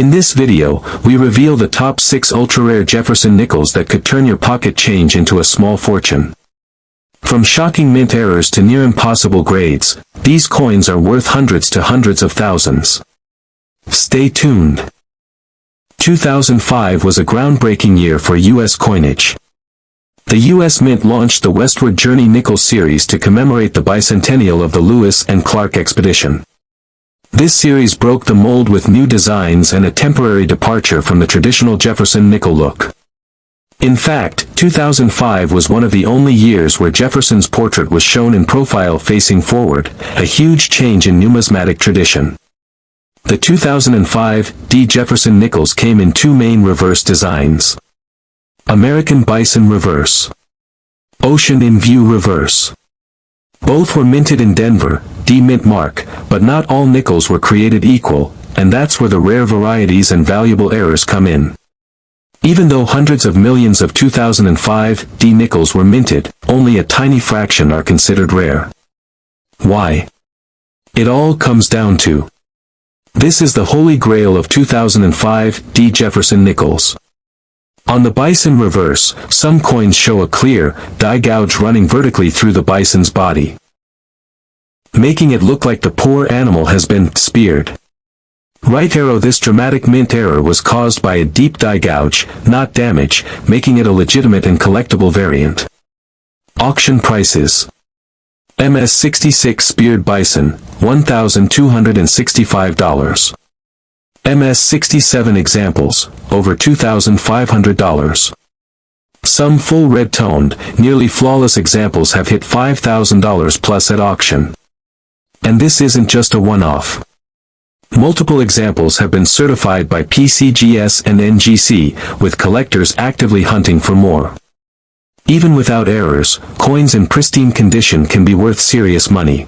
In this video, we reveal the top 6 ultra-rare Jefferson nickels that could turn your pocket change into a small fortune. From shocking mint errors to near impossible grades, these coins are worth hundreds to hundreds of thousands. Stay tuned. 2005 was a groundbreaking year for U.S. coinage. The U.S. Mint launched the Westward Journey Nickel series to commemorate the bicentennial of the Lewis and Clark expedition. This series broke the mold with new designs and a temporary departure from the traditional Jefferson nickel look. In fact, 2005 was one of the only years where Jefferson's portrait was shown in profile facing forward, a huge change in numismatic tradition. The 2005 D Jefferson nickels came in two main reverse designs. American Bison Reverse. Ocean in View Reverse. Both were minted in Denver, D mint mark, but not all nickels were created equal, and that's where the rare varieties and valuable errors come in. Even though hundreds of millions of 2005 D nickels were minted, only a tiny fraction are considered rare. Why? It all comes down to: this is the holy grail of 2005 D Jefferson nickels. On the bison reverse, some coins show a clear, die gouge running vertically through the bison's body, making it look like the poor animal has been speared. Right arrow. This dramatic mint error was caused by a deep die gouge, not damage, making it a legitimate and collectible variant. Auction prices. MS-66 Speared Bison, $1,265. MS-67 examples, over $2,500. Some full red-toned, nearly flawless examples have hit $5,000 plus at auction. And this isn't just a one-off. Multiple examples have been certified by PCGS and NGC, with collectors actively hunting for more. Even without errors, coins in pristine condition can be worth serious money.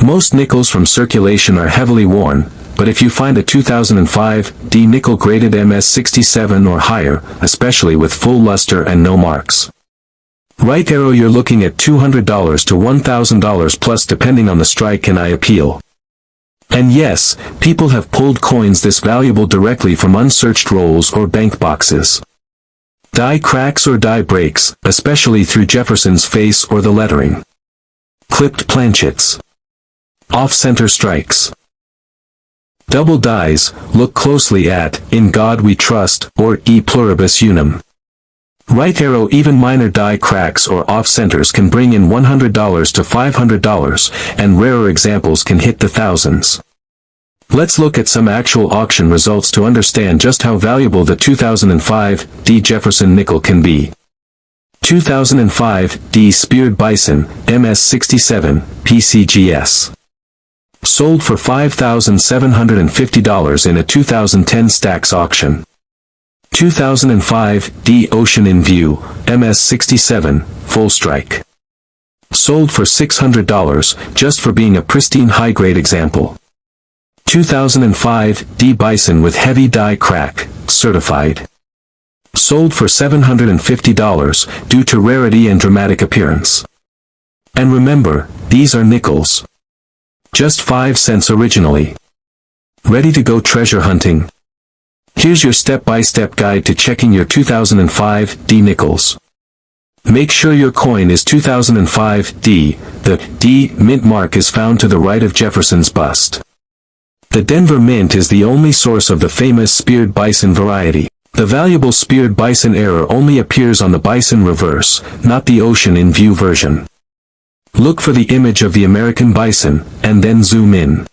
Most nickels from circulation are heavily worn, but if you find a 2005 D nickel graded MS-67 or higher, especially with full luster and no marks, right arrow, you're looking at $200 to $1,000 plus depending on the strike and eye appeal. And yes, people have pulled coins this valuable directly from unsearched rolls or bank boxes. Die cracks or die breaks, especially through Jefferson's face or the lettering. Clipped planchets. Off-center strikes. Double dies, look closely at In God We Trust, or E Pluribus Unum. Right arrow. Even minor die cracks or off-centers can bring in $100 to $500, and rarer examples can hit the thousands. Let's look at some actual auction results to understand just how valuable the 2005 D Jefferson nickel can be. 2005 D Speared Bison, MS-67, PCGS. Sold for $5,750 in a 2010 Stax auction. 2005 D Ocean in View, MS-67, full strike. Sold for $600, just for being a pristine high-grade example. 2005 D Bison with heavy die crack, certified. Sold for $750, due to rarity and dramatic appearance. And remember, these are nickels. Just 5 cents originally. Ready to go treasure hunting? Here's your step-by-step guide to checking your 2005 D nickels. Make sure your coin is 2005 D. The D mint mark is found to the right of Jefferson's bust. The Denver Mint is the only source of the famous Speared Bison variety. The valuable Speared Bison error only appears on the Bison reverse, not the Ocean in View version. Look for the image of the American Bison, and then zoom in.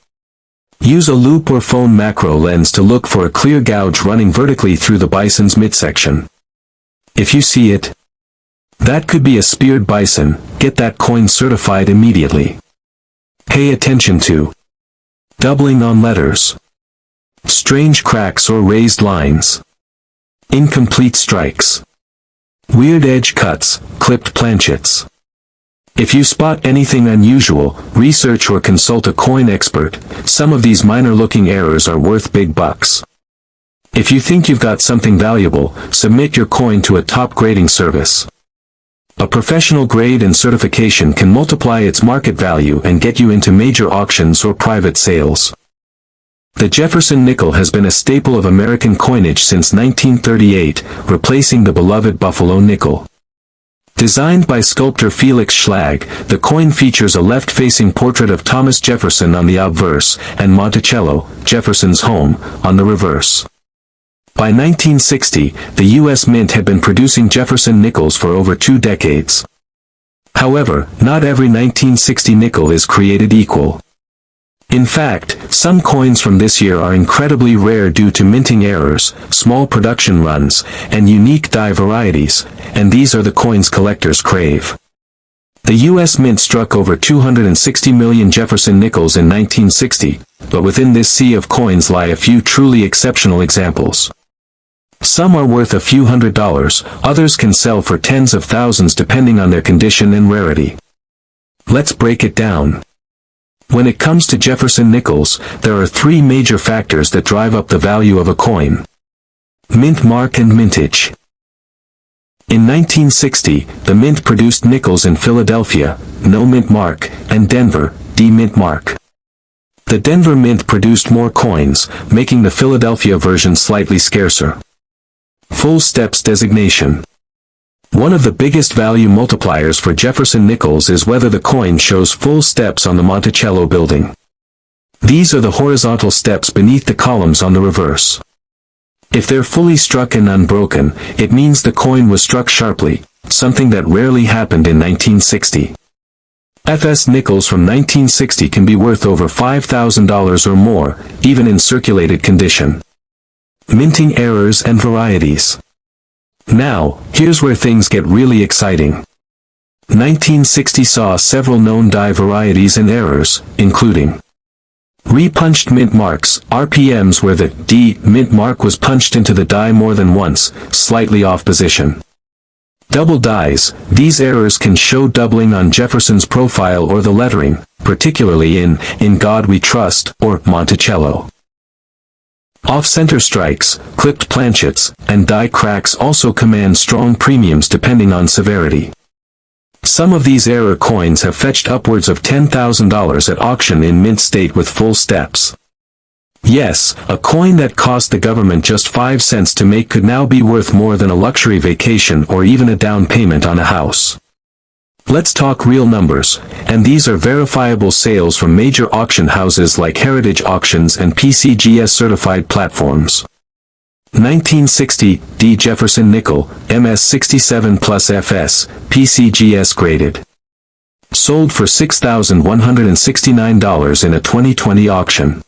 Use a loupe or phone macro lens to look for a clear gouge running vertically through the bison's midsection. If you see it, that could be a Speared Bison. Get that coin certified immediately. Pay attention to doubling on letters, strange cracks or raised lines, incomplete strikes, weird edge cuts, clipped planchets. If you spot anything unusual, research or consult a coin expert. Some of these minor-looking errors are worth big bucks. If you think you've got something valuable, submit your coin to a top grading service. A professional grade and certification can multiply its market value and get you into major auctions or private sales. The Jefferson nickel has been a staple of American coinage since 1938, replacing the beloved Buffalo nickel. Designed by sculptor Felix Schlag, the coin features a left-facing portrait of Thomas Jefferson on the obverse, and Monticello, Jefferson's home, on the reverse. By 1960, the U.S. Mint had been producing Jefferson nickels for over 2 decades. However, not every 1960 nickel is created equal. In fact, some coins from this year are incredibly rare due to minting errors, small production runs, and unique die varieties, and these are the coins collectors crave. The U.S. Mint struck over 260 million Jefferson nickels in 1960, but within this sea of coins lie a few truly exceptional examples. Some are worth a few $100s, others can sell for tens of thousands depending on their condition and rarity. Let's break it down. When it comes to Jefferson nickels, there are 3 major factors that drive up the value of a coin. Mint mark and mintage. In 1960, the Mint produced nickels in Philadelphia, no mint mark, and Denver, D mint mark. The Denver Mint produced more coins, making the Philadelphia version slightly scarcer. Full steps designation. One of the biggest value multipliers for Jefferson nickels is whether the coin shows full steps on the Monticello building. These are the horizontal steps beneath the columns on the reverse. If they're fully struck and unbroken, it means the coin was struck sharply, something that rarely happened in 1960. FS nickels from 1960 can be worth over $5,000 or more, even in circulated condition. Minting errors and varieties. Now, here's where things get really exciting. 1960 saw several known die varieties and errors, including repunched mint marks, RPMs where the D mint mark was punched into the die more than once, slightly off position. Double dies, these errors can show doubling on Jefferson's profile or the lettering, particularly in God We Trust, or Monticello. Off-center strikes, clipped planchets, and die cracks also command strong premiums depending on severity. Some of these error coins have fetched upwards of $10,000 at auction in mint state with full steps. Yes, a coin that cost the government just 5 cents to make could now be worth more than a luxury vacation or even a down payment on a house. Let's talk real numbers, and these are verifiable sales from major auction houses like Heritage Auctions and PCGS certified platforms. 1960 D Jefferson nickel, MS67 plus FS, PCGS graded. Sold for $6,169 in a 2020 auction.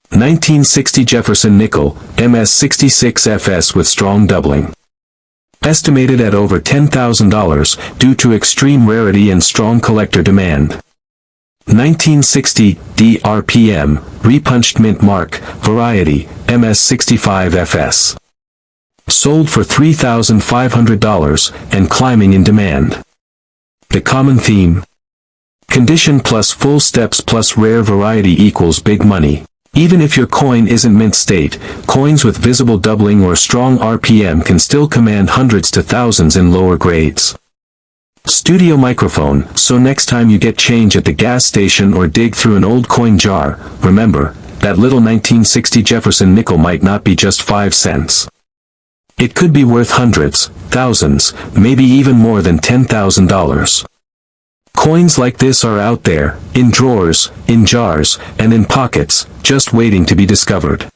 1960 Jefferson nickel, MS66 FS with strong doubling. Estimated at over $10,000 due to extreme rarity and strong collector demand. 1960 DRPM, repunched mint mark, variety, MS65 FS. Sold for $3,500 and climbing in demand. The common theme. Condition plus full steps plus rare variety equals big money. Even if your coin isn't mint state, coins with visible doubling or strong RPM can still command hundreds to thousands in lower grades. Studio microphone, so next time you get change at the gas station or dig through an old coin jar, remember, that little 1960 Jefferson nickel might not be just 5 cents. It could be worth hundreds, thousands, maybe even more than $10,000. Coins like this are out there, in drawers, in jars, and in pockets, just waiting to be discovered.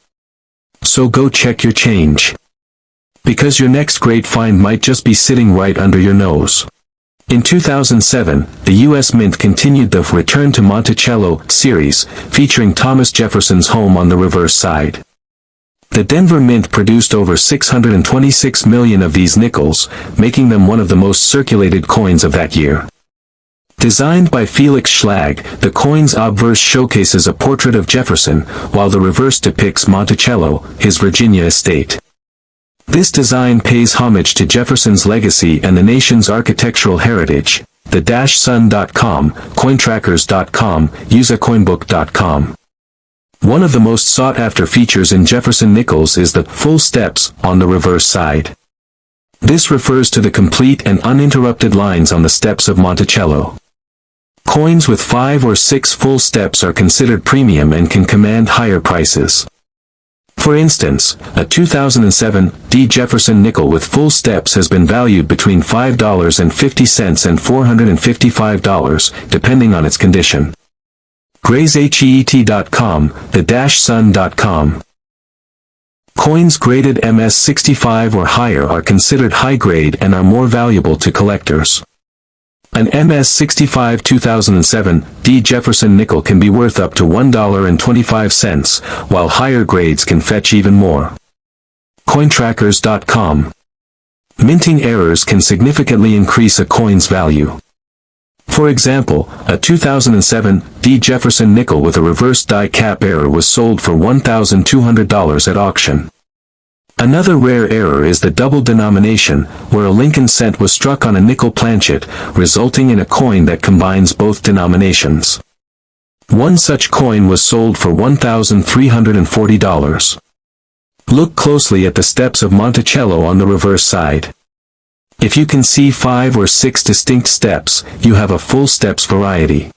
So go check your change. Because your next great find might just be sitting right under your nose. In 2007, the U.S. Mint continued the Return to Monticello series, featuring Thomas Jefferson's home on the reverse side. The Denver Mint produced over 626 million of these nickels, making them one of the most circulated coins of that year. Designed by Felix Schlag, the coin's obverse showcases a portrait of Jefferson, while the reverse depicts Monticello, his Virginia estate. This design pays homage to Jefferson's legacy and the nation's architectural heritage. The-sun.com, cointrackers.com, usacoinbook.com. One of the most sought-after features in Jefferson nickels is the full steps on the reverse side. This refers to the complete and uninterrupted lines on the steps of Monticello. Coins with 5 or 6 full steps are considered premium and can command higher prices. For instance, a 2007 D. Jefferson nickel with full steps has been valued between $5.50 and $455, depending on its condition. GraysHEET.com, the-sun.com. Coins graded MS65 or higher are considered high grade and are more valuable to collectors. An MS65 2007 D. Jefferson nickel can be worth up to $1.25, while higher grades can fetch even more. Cointrackers.com. Minting errors can significantly increase a coin's value. For example, a 2007 D. Jefferson nickel with a reverse die cap error was sold for $1,200 at auction. Another rare error is the double denomination, where a Lincoln cent was struck on a nickel planchet, resulting in a coin that combines both denominations. One such coin was sold for $1,340. Look closely at the steps of Monticello on the reverse side. If you can see 5 or 6 distinct steps, you have a full steps variety.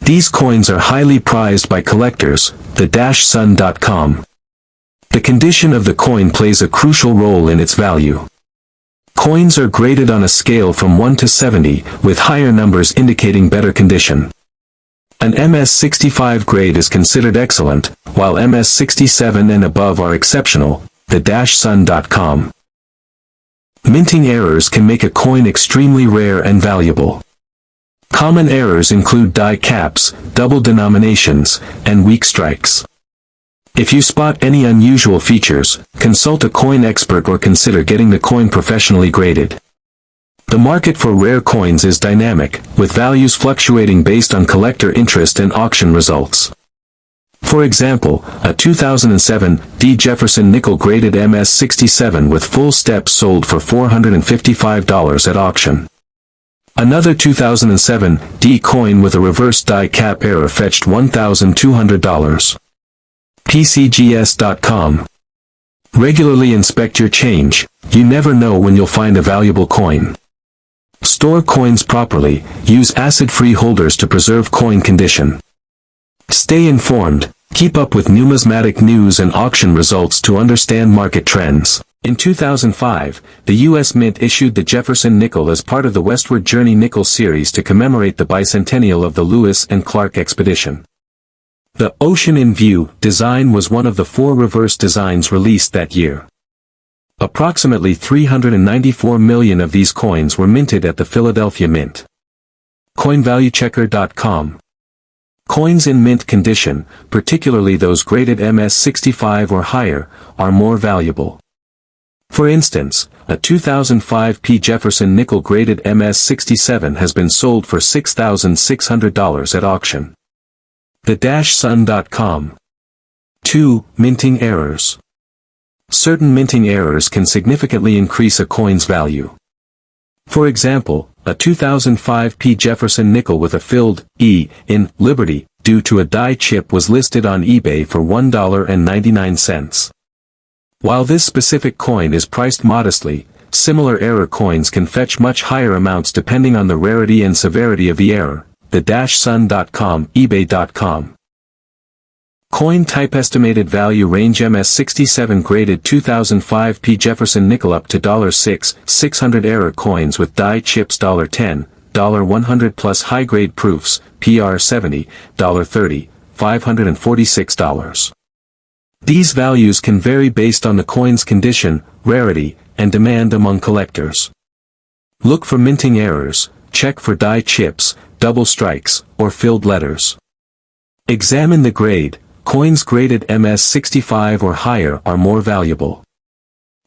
These coins are highly prized by collectors, the-sun.com. The condition of the coin plays a crucial role in its value. Coins are graded on a scale from 1 to 70, with higher numbers indicating better condition. An MS65 grade is considered excellent, while MS67 and above are exceptional, the-sun.com. Minting errors can make a coin extremely rare and valuable. Common errors include die caps, double denominations, and weak strikes. If you spot any unusual features, consult a coin expert or consider getting the coin professionally graded. The market for rare coins is dynamic, with values fluctuating based on collector interest and auction results. For example, a 2007 D. Jefferson nickel graded MS67 with full steps sold for $455 at auction. Another 2007 D coin with a reverse die cap error fetched $1,200. PCGS.com. Regularly inspect your change. You never know when you'll find a valuable coin. Store coins properly. Use acid-free holders to preserve coin condition. Stay informed. Keep up with numismatic news and auction results to understand market trends. In 2005, the U.S. Mint issued the Jefferson nickel as part of the Westward Journey nickel series to commemorate the bicentennial of the Lewis and Clark expedition. The Ocean in View design was one of the 4 reverse designs released that year. Approximately 394 million of these coins were minted at the Philadelphia Mint. CoinValueChecker.com. Coins in mint condition, particularly those graded MS65 or higher, are more valuable. For instance, a 2005 P. Jefferson nickel graded MS67 has been sold for $6,600 at auction. The-sun.com. 2. Minting errors. Certain minting errors can significantly increase a coin's value. For example, a 2005 P. Jefferson nickel with a filled E in Liberty due to a die chip was listed on eBay for $1.99. While this specific coin is priced modestly, similar error coins can fetch much higher amounts depending on the rarity and severity of the error. The-sun.com, ebay.com. Coin type estimated value range MS67 graded 2005 P. Jefferson nickel up to $600 error coins with die chips $10, $100 plus high grade proofs, PR70, $30, $546. These values can vary based on the coin's condition, rarity, and demand among collectors. Look for minting errors, check for die chips, double strikes, or filled letters. Examine the grade. Coins graded MS65 or higher are more valuable.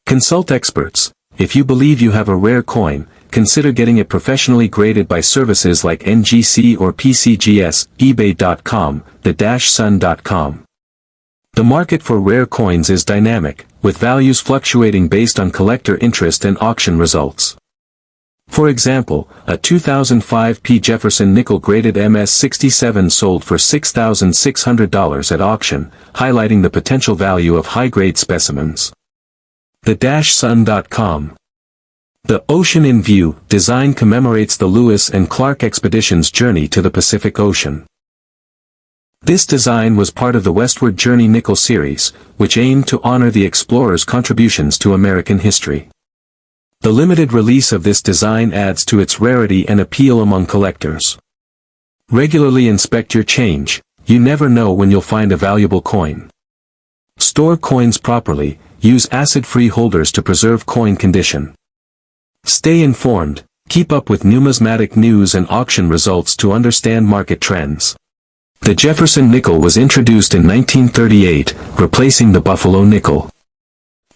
Consult experts. If you believe you have a rare coin, consider getting it professionally graded by services like NGC or PCGS, eBay.com, the-sun.com. The market for rare coins is dynamic, with values fluctuating based on collector interest and auction results. For example, a 2005 P. Jefferson nickel graded MS67 sold for $6,600 at auction, highlighting the potential value of high-grade specimens. The-sun.com. The Ocean in View design commemorates the Lewis and Clark expedition's journey to the Pacific Ocean. This design was part of the Westward Journey nickel series, which aimed to honor the explorers' contributions to American history. The limited release of this design adds to its rarity and appeal among collectors. Regularly inspect your change. You never know when you'll find a valuable coin. Store coins properly. Use acid-free holders to preserve coin condition. Stay informed. Keep up with numismatic news and auction results to understand market trends. The Jefferson nickel was introduced in 1938, replacing the Buffalo nickel.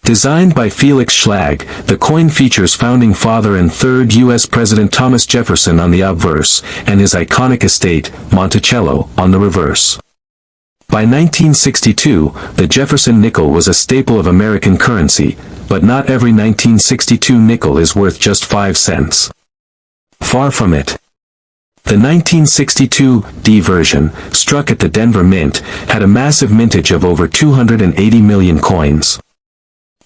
Designed by Felix Schlag, the coin features founding father and third U.S. President Thomas Jefferson on the obverse, and his iconic estate, Monticello, on the reverse. By 1962, the Jefferson nickel was a staple of American currency, but not every 1962 nickel is worth just 5 cents. Far from it. The 1962 D version, struck at the Denver Mint, had a massive mintage of over 280 million coins.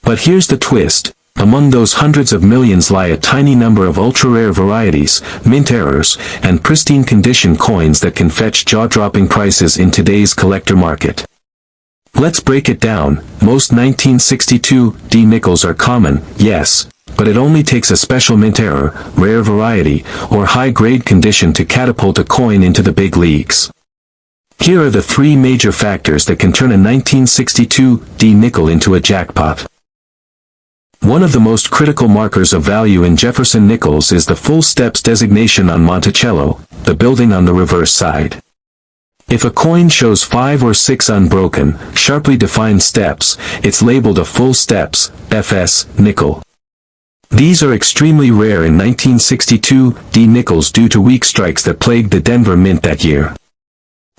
But here's the twist. Among those hundreds of millions lie a tiny number of ultra-rare varieties, mint errors, and pristine condition coins that can fetch jaw-dropping prices in today's collector market. Let's break it down. Most 1962 D nickels are common, yes, but it only takes a special mint error, rare variety, or high-grade condition to catapult a coin into the big leagues. Here are the 3 major factors that can turn a 1962 D nickel into a jackpot. One of the most critical markers of value in Jefferson nickels is the full steps designation on Monticello, the building on the reverse side. If a coin shows 5 or 6 unbroken, sharply defined steps, it's labeled a full steps, FS, nickel. These are extremely rare in 1962 D nickels due to weak strikes that plagued the Denver Mint that year.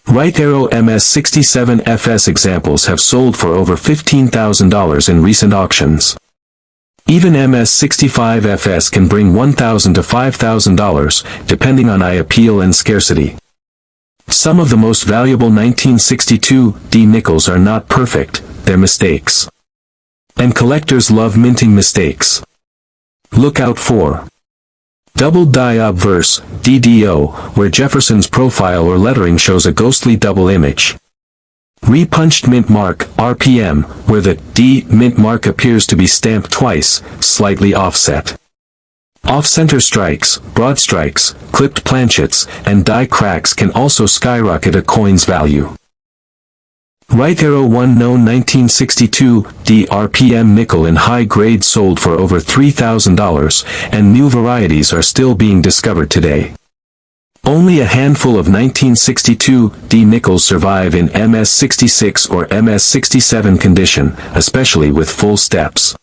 Right arrow MS67 FS examples have sold for over $15,000 in recent auctions. Even MS65 FS can bring $1,000 to $5,000, depending on eye appeal and scarcity. Some of the most valuable 1962 D nickels are not perfect, they're mistakes. And collectors love minting mistakes. Look out for double die obverse, DDO, where Jefferson's profile or lettering shows a ghostly double image. Repunched mint mark, RPM, where the D mint mark appears to be stamped twice, slightly offset. Off-center strikes, broad strikes, clipped planchets, and die cracks can also skyrocket a coin's value. Right arrow one known 1962 D RPM nickel in high grade sold for over $3,000, and new varieties are still being discovered today. Only a handful of 1962 D nickels survive in MS66 or MS67 condition, especially with full steps.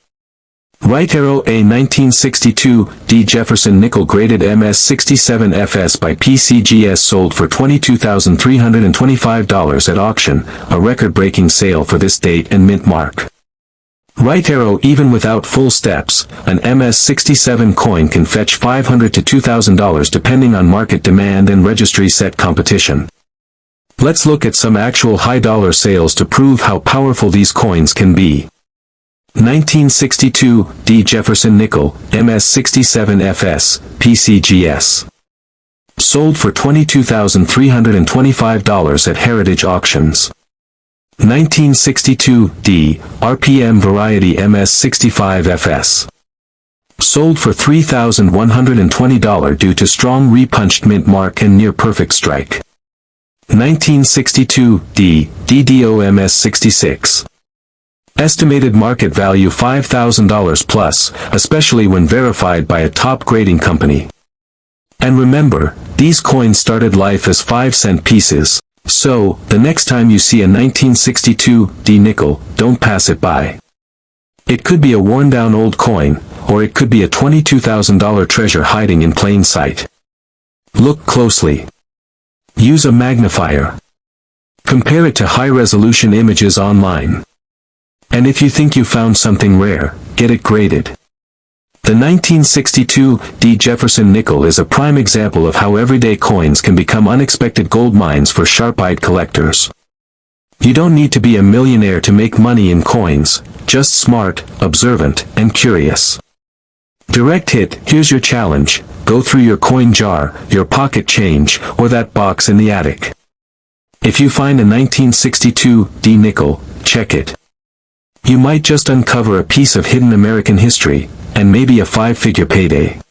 Right arrow A 1962 D Jefferson nickel graded MS67 FS by PCGS sold for $22,325 at auction, a record-breaking sale for this date and mint mark. Right arrow even without full steps, an MS67 coin can fetch $500 to $2,000 depending on market demand and registry set competition. Let's look at some actual high-dollar sales to prove how powerful these coins can be. 1962 D Jefferson nickel, MS67 FS, PCGS. Sold for $22,325 at Heritage Auctions. 1962 D RPM variety MS65 FS. Sold for $3,120 due to strong repunched mint mark and near-perfect strike. 1962 D DDO MS66. Estimated market value $5,000 plus, especially when verified by a top grading company. And remember, these coins started life as 5-cent pieces. So, the next time you see a 1962 D nickel, don't pass it by. It could be a worn-down old coin, or it could be a $22,000 treasure hiding in plain sight. Look closely. Use a magnifier. Compare it to high-resolution images online. And if you think you found something rare, get it graded. The 1962 D Jefferson nickel is a prime example of how everyday coins can become unexpected gold mines for sharp-eyed collectors. You don't need to be a millionaire to make money in coins, just smart, observant, and curious. Direct hit. Here's your challenge. Go through your coin jar, your pocket change, or that box in the attic. If you find a 1962 D nickel, check it. You might just uncover a piece of hidden American history, and maybe a 5-figure payday.